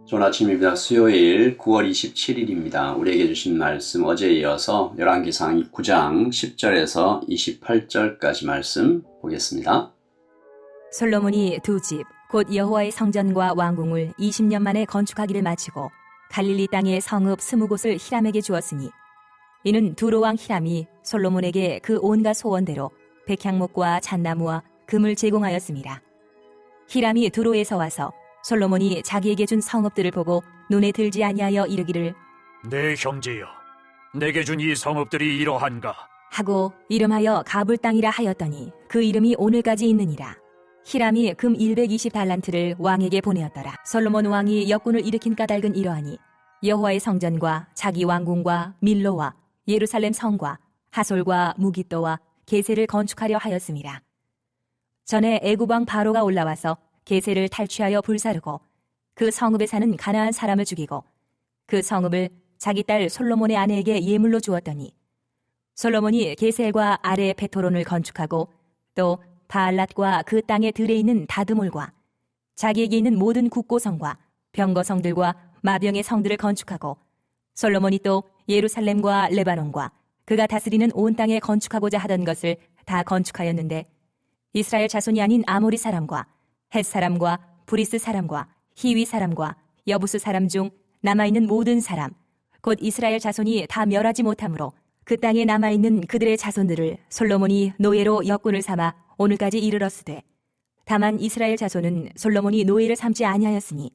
좋은 아침입니다. 수요일 9월 27일입니다. 우리에게 주신 말씀 어제에 이어서 열왕기상 9장 10절에서 28절까지 말씀 보겠습니다. 솔로몬이 두 집, 곧 여호와의 성전과 왕궁을 20년 만에 건축하기를 마치고 갈릴리 땅의 성읍 20곳을 히람에게 주었으니 이는 두로 왕 히람이 솔로몬에게 그 온갖 소원대로 백향목과 잣나무와 금을 제공하였습니다. 히람이 두로에서 와서 솔로몬이 자기에게 준 성읍들을 보고 눈에 들지 아니하여 이르기를 내 형제여, 내게 준 이 성읍들이 이러한가? 하고 이름하여 가불 땅이라 하였더니 그 이름이 오늘까지 있느니라. 히람이 금 120달란트를 왕에게 보내었더라. 솔로몬 왕이 역군을 일으킨 까닭은 이러하니 여호와의 성전과 자기 왕궁과 밀로와 예루살렘 성과 하솔과 무깃도와 게세를 건축하려 하였습니다. 전에 애굽 왕 바로가 올라와서 게세를 탈취하여 불사르고 그 성읍에 사는 가나안 사람을 죽이고 그 성읍을 자기 딸 솔로몬의 아내에게 예물로 주었더니 솔로몬이 게셀과 아래 베토론을 건축하고 또 바알랏과 그 땅에 들에 있는 다드몰과 자기에게 있는 모든 국고성과 병거성들과 마병의 성들을 건축하고 솔로몬이 또 예루살렘과 레바논과 그가 다스리는 온 땅에 건축하고자 하던 것을 다 건축하였는데 이스라엘 자손이 아닌 아모리 사람과 헷 사람과 브리스 사람과 히위 사람과 여부스 사람 중 남아있는 모든 사람 곧 이스라엘 자손이 다 멸하지 못하므로 그 땅에 남아있는 그들의 자손들을 솔로몬이 노예로 역군을 삼아 오늘까지 이르렀으되 다만 이스라엘 자손은 솔로몬이 노예를 삼지 아니하였으니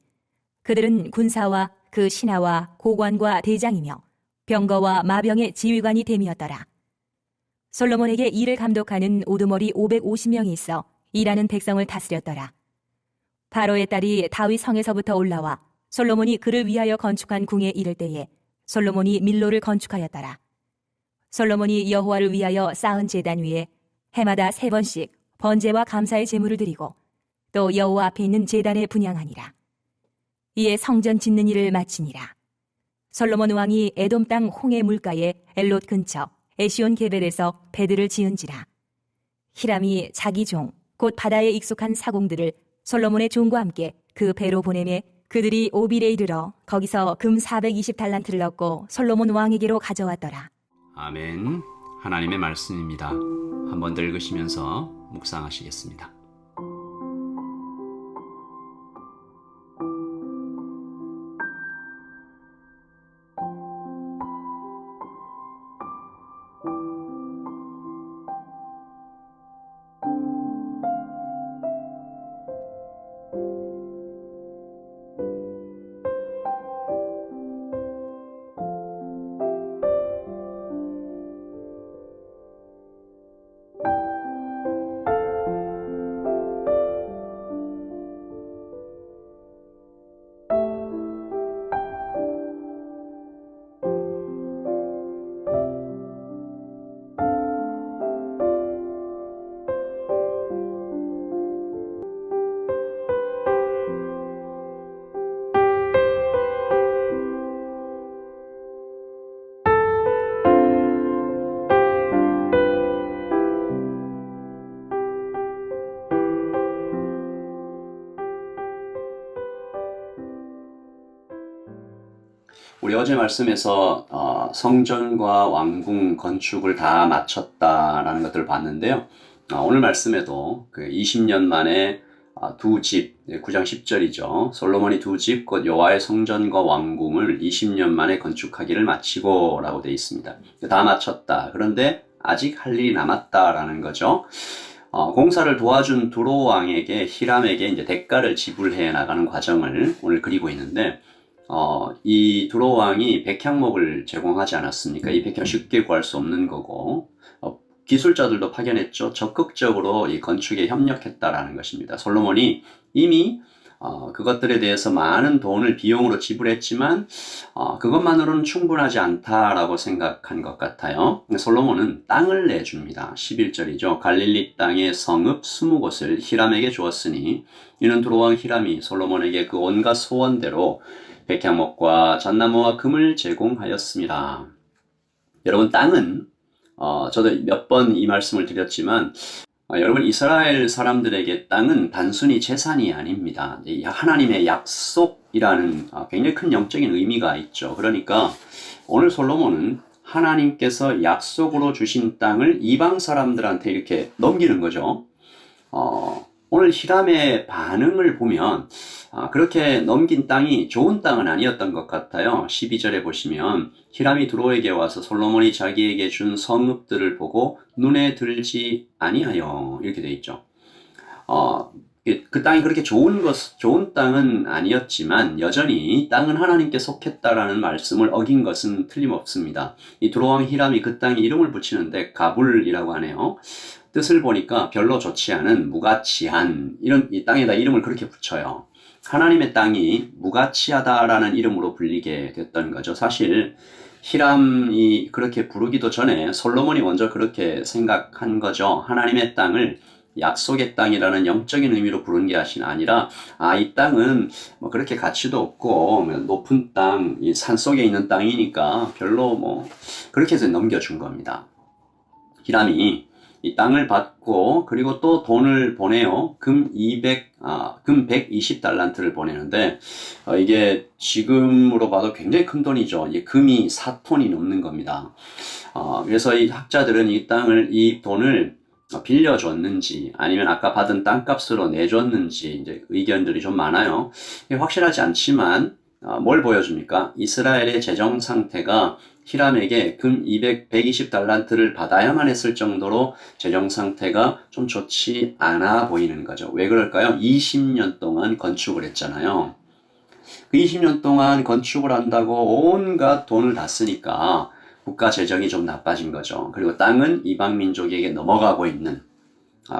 그들은 군사와 그 신하와 고관과 대장이며 병거와 마병의 지휘관이 됨이었더라. 솔로몬에게 일을 감독하는 우두머리 550명이 있어 일하는 백성을 다스렸더라. 바로의 딸이 다윗 성에서부터 올라와 솔로몬이 그를 위하여 건축한 궁에 이를 때에 솔로몬이 밀로를 건축하였더라. 솔로몬이 여호와를 위하여 쌓은 제단 위에 해마다 3번씩 번제와 감사의 제물을 드리고 또 여호와 앞에 있는 제단에 분향하니라. 이에 성전 짓는 일을 마치니라. 솔로몬 왕이 에돔 땅 홍해 물가에 엘롯 근처 에시온 게벨에서 배들을 지은지라. 히람이 자기 종 곧 바다에 익숙한 사공들을 솔로몬의 종과 함께 그 배로 보내매 그들이 오빌에 이르러 거기서 금 420달란트를 얻고 솔로몬 왕에게로 가져왔더라. 아멘. 하나님의 말씀입니다. 한번 더 읽으시면서 묵상하시겠습니다. 우리 어제 말씀에서 성전과 왕궁 건축을 다 마쳤다라는 것들을 봤는데요. 오늘 말씀에도 그 20년 만에 두 집, 9장 10절이죠. 솔로몬이 두 집, 곧 여호와의 성전과 왕궁을 20년 만에 건축하기를 마치고 라고 되어 있습니다. 다 마쳤다. 그런데 아직 할 일이 남았다라는 거죠. 공사를 도와준 두로 왕에게 히람에게 이제 대가를 지불해 나가는 과정을 오늘 그리고 있는데 이 두로 왕이 백향목을 제공하지 않았습니까? 이 백향 쉽게 구할 수 없는 거고 기술자들도 파견했죠. 적극적으로 이 건축에 협력했다라는 것입니다. 솔로몬이 이미 그것들에 대해서 많은 돈을 비용으로 지불했지만 그것만으로는 충분하지 않다라고 생각한 것 같아요. 솔로몬은 땅을 내줍니다. 11절이죠. 갈릴리 땅의 성읍 20곳을 히람에게 주었으니 이는 두로왕 히람이 솔로몬에게 그 온갖 소원대로 백향목과 잣나무와 금을 제공하였습니다. 여러분, 땅은 저도 몇 번 이 말씀을 드렸지만 여러분, 이스라엘 사람들에게 땅은 단순히 재산이 아닙니다. 하나님의 약속 이라는 굉장히 큰 영적인 의미가 있죠. 그러니까 오늘 솔로몬은 하나님께서 약속으로 주신 땅을 이방 사람들한테 이렇게 넘기는 거죠. 오늘 히람의 반응을 보면 그렇게 넘긴 땅이 좋은 땅은 아니었던 것 같아요. 12절에 보시면 히람이 두로에게 와서 솔로몬이 자기에게 준 성읍들을 보고 눈에 들지 아니하여 이렇게 돼 있죠. 그 땅이 그렇게 좋은 땅은 아니었지만 여전히 땅은 하나님께 속했다라는 말씀을 어긴 것은 틀림없습니다. 이 두로왕 히람이 그 땅에 이름을 붙이는데 가불이라고 하네요. 뜻을 보니까 별로 좋지 않은 무가치한 이 땅에다 이름을 그렇게 붙여요. 하나님의 땅이 무가치하다라는 이름으로 불리게 됐던 거죠. 사실 히람이 그렇게 부르기도 전에 솔로몬이 먼저 그렇게 생각한 거죠. 하나님의 땅을 약속의 땅이라는 영적인 의미로 부른 게 아니라 이 땅은 뭐 그렇게 가치도 없고 높은 땅, 이 산속에 있는 땅이니까 별로 그렇게 해서 넘겨준 겁니다. 히람이 이 땅을 받고 그리고 또 돈을 보내요. 금 120달란트를 보내는데 이게 지금으로 봐도 굉장히 큰 돈이죠. 이게 금이 4톤이 넘는 겁니다. 그래서 이 학자들은 이 돈을 빌려줬는지 아니면 아까 받은 땅값으로 내줬는지 이제 의견들이 좀 많아요. 확실하지 않지만 뭘 보여줍니까? 이스라엘의 재정 상태가 히람에게 금 120달란트를 받아야만 했을 정도로 재정 상태가 좀 좋지 않아 보이는 거죠. 왜 그럴까요? 20년 동안 건축을 했잖아요. 그 20년 동안 건축을 한다고 온갖 돈을 다 쓰니까 국가 재정이 좀 나빠진 거죠. 그리고 땅은 이방 민족에게 넘어가고 있는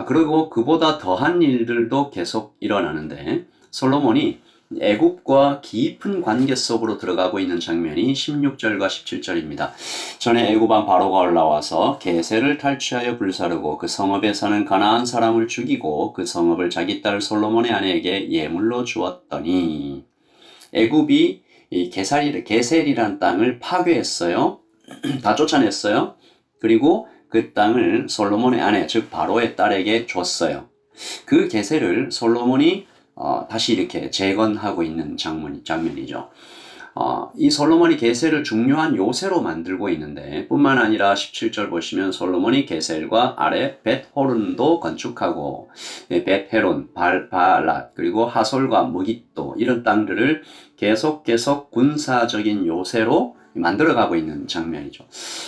그리고 그보다 더한 일들도 계속 일어나는데 솔로몬이 애굽과 깊은 관계 속으로 들어가고 있는 장면이 16절과 17절입니다. 전에 애굽왕 바로가 올라와서 게셀을 탈취하여 불사르고 그 성읍에 사는 가나안 사람을 죽이고 그 성읍을 자기 딸 솔로몬의 아내에게 예물로 주었더니 애굽이 이 게셀이라는 땅을 파괴했어요. 다 쫓아냈어요. 그리고 그 땅을 솔로몬의 아내, 즉 바로의 딸에게 줬어요. 그 게셀을 솔로몬이 다시 이렇게 재건하고 있는 장면이죠. 이 솔로몬이 게셀을 중요한 요새로 만들고 있는데 뿐만 아니라 17절 보시면 솔로몬이 게셀과 아래 벳호른도 건축하고 벳헤론, 발랏 그리고 하솔과 무깃도 이런 땅들을 계속 군사적인 요새로 만들어가고 있는 장면이죠.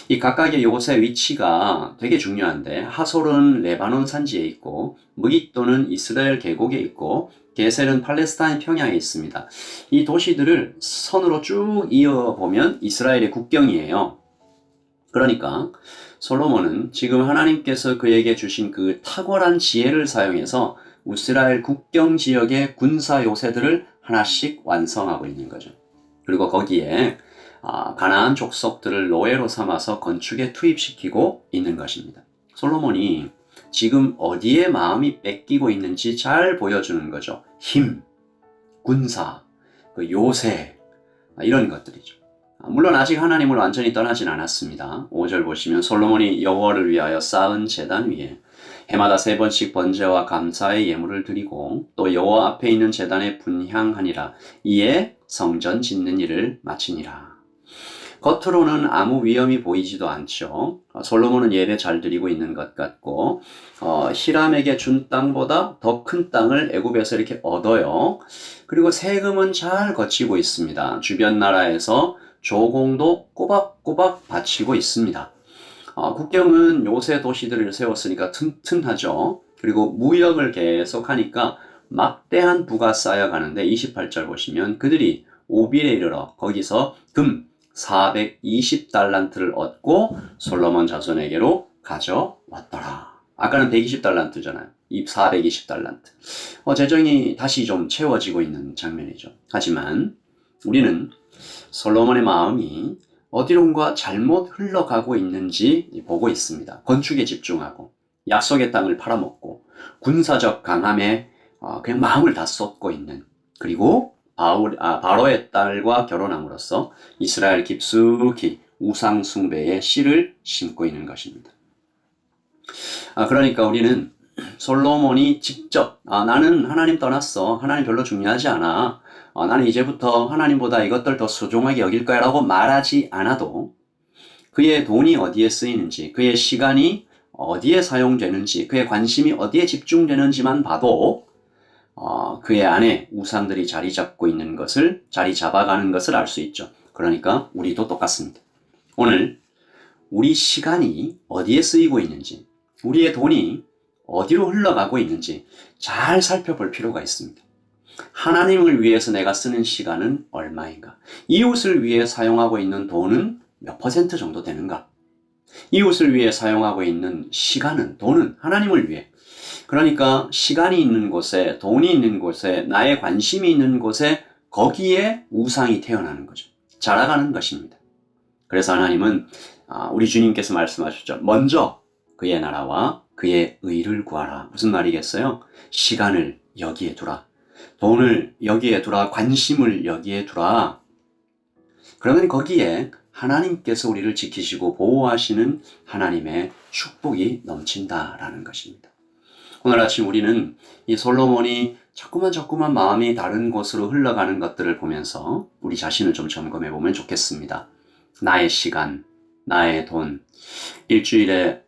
이 각각의 요새 위치가 되게 중요한데 하솔은 레바논 산지에 있고 무깃도는 이스라엘 계곡에 있고 게셀은 팔레스타인 평야에 있습니다. 이 도시들을 선으로 쭉 이어보면 이스라엘의 국경이에요. 그러니까 솔로몬은 지금 하나님께서 그에게 주신 그 탁월한 지혜를 사용해서 이스라엘 국경 지역의 군사 요새들을 하나씩 완성하고 있는 거죠. 그리고 거기에 가나안 족속들을 노예로 삼아서 건축에 투입시키고 있는 것입니다. 솔로몬이 지금 어디에 마음이 뺏기고 있는지 잘 보여주는 거죠. 힘, 군사, 그 요새 이런 것들이죠. 물론 아직 하나님을 완전히 떠나진 않았습니다. 5절 보시면 솔로몬이 여호와를 위하여 쌓은 제단 위에 해마다 3번씩 번제와 감사의 예물을 드리고 또 여호와 앞에 있는 제단에 분향하니라. 이에 성전 짓는 일을 마치니라. 겉으로는 아무 위험이 보이지도 않죠. 솔로몬은 예배 잘 드리고 있는 것 같고 히람에게 준 땅보다 더 큰 땅을 애굽에서 이렇게 얻어요. 그리고 세금은 잘 거치고 있습니다. 주변 나라에서 조공도 꼬박꼬박 바치고 있습니다. 국경은 요새 도시들을 세웠으니까 튼튼하죠. 그리고 무역을 계속하니까 막대한 부가 쌓여가는데 28절 보시면 그들이 오빌에 이르러 거기서 금 420달란트를 얻고 솔로몬 자손에게로 가져왔더라. 아까는 120달란트잖아요. 이 420달란트. 재정이 다시 좀 채워지고 있는 장면이죠. 하지만 우리는 솔로몬의 마음이 어디론가 잘못 흘러가고 있는지 보고 있습니다. 건축에 집중하고 약속의 땅을 팔아먹고 군사적 강함에 그냥 마음을 다 쏟고 있는 그리고 바로의 딸과 결혼함으로써 이스라엘 깊숙이 우상 숭배의 씨를 심고 있는 것입니다. 그러니까 우리는 솔로몬이 직접 나는 하나님 떠났어. 하나님 별로 중요하지 않아. 나는 이제부터 하나님보다 이것들 더 소중하게 여길 거야 라고 말하지 않아도 그의 돈이 어디에 쓰이는지, 그의 시간이 어디에 사용되는지, 그의 관심이 어디에 집중되는지만 봐도 그의 안에 우상들이 자리 잡아가는 것을 알 수 있죠. 그러니까 우리도 똑같습니다. 오늘 우리 시간이 어디에 쓰이고 있는지, 우리의 돈이 어디로 흘러가고 있는지 잘 살펴볼 필요가 있습니다. 하나님을 위해서 내가 쓰는 시간은 얼마인가? 이웃을 위해 사용하고 있는 돈은 몇 퍼센트 정도 되는가? 이웃을 위해 사용하고 있는 시간은, 돈은 하나님을 위해. 그러니까 시간이 있는 곳에, 돈이 있는 곳에, 나의 관심이 있는 곳에 거기에 우상이 태어나는 거죠. 자라가는 것입니다. 그래서 하나님은 우리 주님께서 말씀하셨죠. 먼저 그의 나라와 그의 의를 구하라. 무슨 말이겠어요? 시간을 여기에 두라. 돈을 여기에 두라. 관심을 여기에 두라. 그러면 거기에 하나님께서 우리를 지키시고 보호하시는 하나님의 축복이 넘친다라는 것입니다. 오늘 아침 우리는 이 솔로몬이 자꾸만 마음이 다른 곳으로 흘러가는 것들을 보면서 우리 자신을 좀 점검해 보면 좋겠습니다. 나의 시간, 나의 돈, 일주일에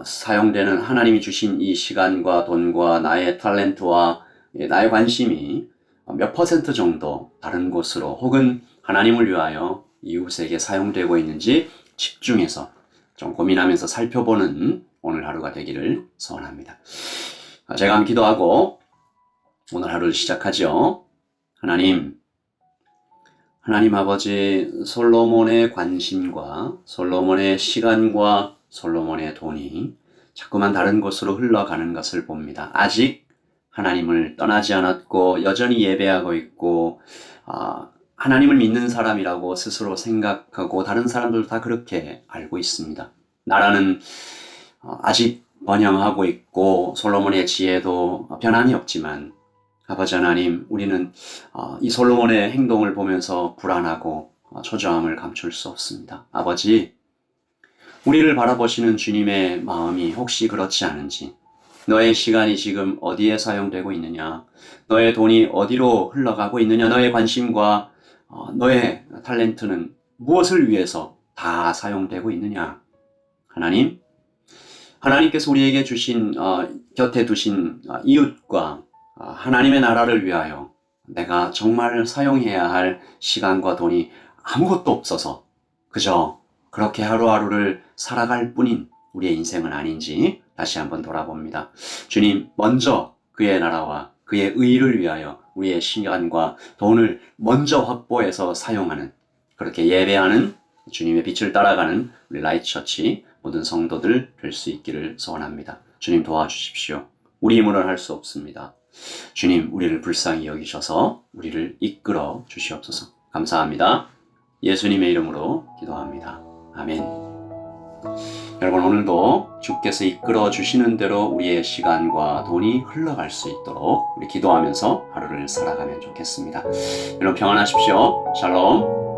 사용되는 하나님이 주신 이 시간과 돈과 나의 탤런트와 나의 관심이 몇 퍼센트 정도 다른 곳으로 혹은 하나님을 위하여 이웃에게 사용되고 있는지 집중해서 좀 고민하면서 살펴보는 오늘 하루가 되기를 소원합니다. 제가 한번 기도하고 오늘 하루를 시작하죠. 하나님 아버지, 솔로몬의 관심과 솔로몬의 시간과 솔로몬의 돈이 자꾸만 다른 곳으로 흘러가는 것을 봅니다. 아직 하나님을 떠나지 않았고 여전히 예배하고 있고 하나님을 믿는 사람이라고 스스로 생각하고 다른 사람들도 다 그렇게 알고 있습니다. 나라는 아직 번영하고 있고 솔로몬의 지혜도 변함이 없지만 아버지 하나님, 우리는 이 솔로몬의 행동을 보면서 불안하고 초조함을 감출 수 없습니다. 아버지, 우리를 바라보시는 주님의 마음이 혹시 그렇지 않은지, 너의 시간이 지금 어디에 사용되고 있느냐, 너의 돈이 어디로 흘러가고 있느냐, 너의 관심과 너의 탤런트는 무엇을 위해서 다 사용되고 있느냐. 하나님께서 우리에게 주신 곁에 두신 이웃과 하나님의 나라를 위하여 내가 정말 사용해야 할 시간과 돈이 아무것도 없어서 그저 그렇게 하루하루를 살아갈 뿐인 우리의 인생은 아닌지 다시 한번 돌아봅니다. 주님, 먼저 그의 나라와 그의 의를 위하여 우리의 시간과 돈을 먼저 확보해서 사용하는, 그렇게 예배하는 주님의 빛을 따라가는 우리 라이트처치 모든 성도들 될 수 있기를 소원합니다. 주님 도와주십시오. 우리 힘으로는 할 수 없습니다. 주님, 우리를 불쌍히 여기셔서 우리를 이끌어 주시옵소서. 감사합니다. 예수님의 이름으로 기도합니다. 아멘. 여러분, 오늘도 주께서 이끌어 주시는 대로 우리의 시간과 돈이 흘러갈 수 있도록 우리 기도하면서 하루를 살아가면 좋겠습니다. 여러분 평안하십시오. 샬롬.